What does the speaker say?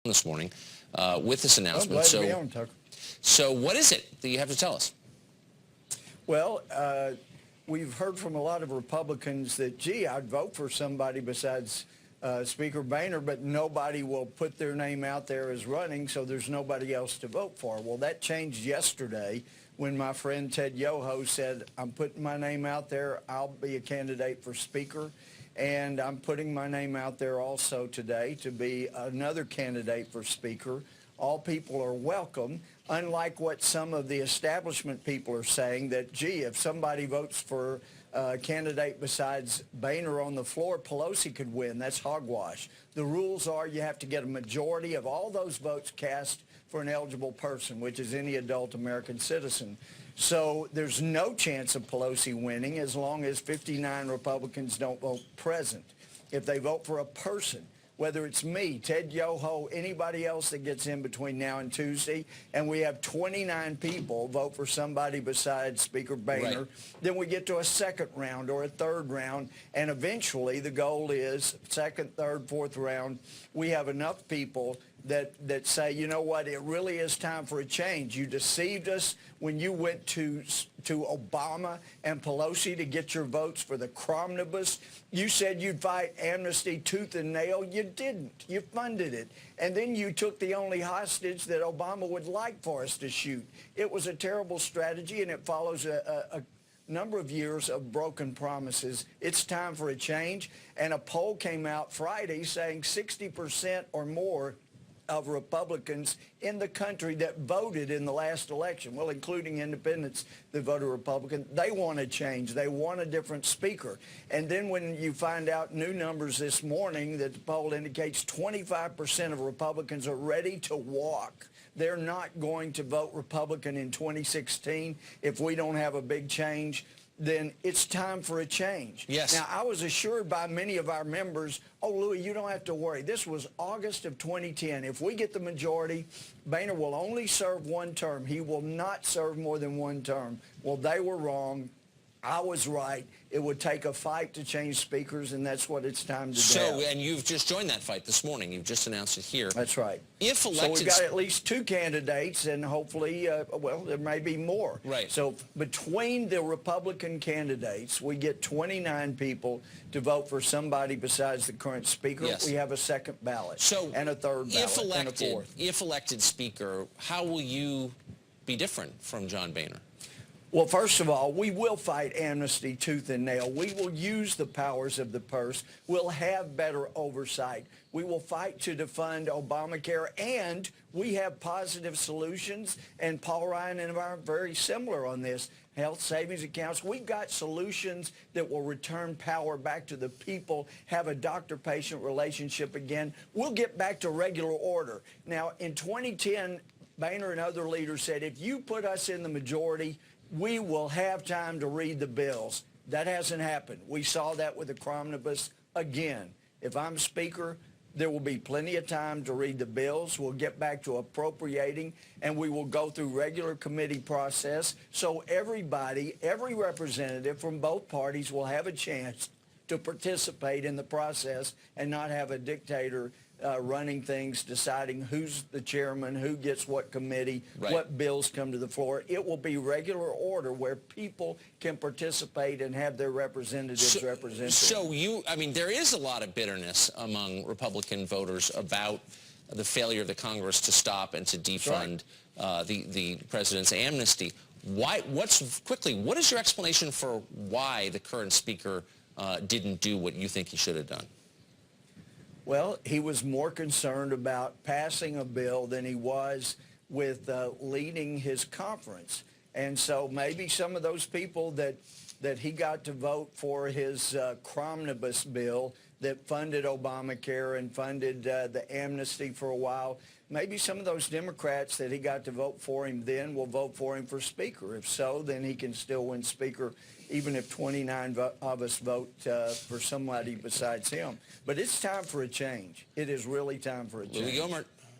this morning with this announcement. Glad to be on, Tucker. So what is it that you have to tell us? Well, we've heard from a lot of Republicans that, gee, I'd vote for somebody besides Speaker Boehner, but nobody will put their name out there as running, so there's nobody else to vote for. Well, that changed yesterday when my friend Ted Yoho said, I'm putting my name out there. I'll be a candidate for Speaker. And I'm putting my name out there also today to be another candidate for Speaker. All people are welcome, unlike what some of the establishment people are saying that, gee, if somebody votes for a candidate besides Boehner on the floor, Pelosi could win. That's hogwash. The rules are you have to get a majority of all those votes cast for an eligible person, which is any adult American citizen. So there's no chance of Pelosi winning as long as 59 Republicans don't vote present. If they vote for a person, whether it's me, Ted Yoho, anybody else that gets in between now and Tuesday, and we have 29 people vote for somebody besides Speaker Boehner, then we get to a second round or a third round, and eventually the goal is second, third, fourth round, we have enough people that say, you know what, it really is time for a change. You deceived us when you went to Obama and Pelosi to get your votes for the Cromnibus. You said you'd fight Amnesty tooth and nail. You didn't. You funded it. And then you took the only hostage that Obama would like for us to shoot. It was a terrible strategy, and it follows a number of years of broken promises. It's time for a change. And a poll came out Friday saying 60% or more of Republicans in the country that voted in the last election, well, including independents that voted Republican, they want a change. They want a different speaker. And then when you find out new numbers this morning that the poll indicates 25% of Republicans are ready to walk. They're not going to vote Republican in 2016 if we don't have a big change. Then it's time for a change. Yes. Now, I was assured by many of our members, oh, Louie, you don't have to worry. This was August of 2010. If we get the majority, Boehner will only serve one term. He will not serve more than one term. Well, they were wrong. I was right. It would take a fight to change speakers, and that's what it's time to do. So, and you've just joined that fight this morning. You've just announced it here. That's right. If elected, so we've got at least two candidates, and hopefully, well, there may be more. Right. So between the Republican candidates, we get 29 people to vote for somebody besides the current speaker. Yes. We have a second ballot and a third ballot and a fourth. If elected speaker, how will you be different from John Boehner? Well, first of all, we will fight Amnesty tooth and nail. We will use the powers of the purse. We'll have better oversight. We will fight to defund Obamacare, and we have positive solutions, and Paul Ryan and I are very similar on this. Health savings accounts. We've got solutions that will return power back to the people, have a doctor-patient relationship again. We'll get back to regular order. Now, in 2010, Boehner and other leaders said, if you put us in the majority, we will have time to read the bills. That hasn't happened. We saw that with the Cromnibus again. If I'm Speaker, there will be plenty of time to read the bills. We'll get back to appropriating, and we will go through regular committee process. So everybody, every representative from both parties will have a chance to participate in the process and not have a dictator running things, deciding who's the chairman, who gets what committee, what bills come to the floor. It will be regular order where people can participate and have their representatives represented. So I mean, there is a lot of bitterness among Republican voters about the failure of the Congress to stop and to defund the president's amnesty. What is your explanation for why the current speaker didn't do what you think he should have done? Well, he was more concerned about passing a bill than he was with leading his conference. And so maybe some of those people that he got to vote for his Cromnibus bill that funded Obamacare and funded the amnesty for a while, maybe some of those Democrats that he got to vote for him then will vote for him for Speaker. If so, then he can still win Speaker, even if 29 of us vote for somebody besides him. But it's time for a change. It is really time for a change. Louie Gohmert.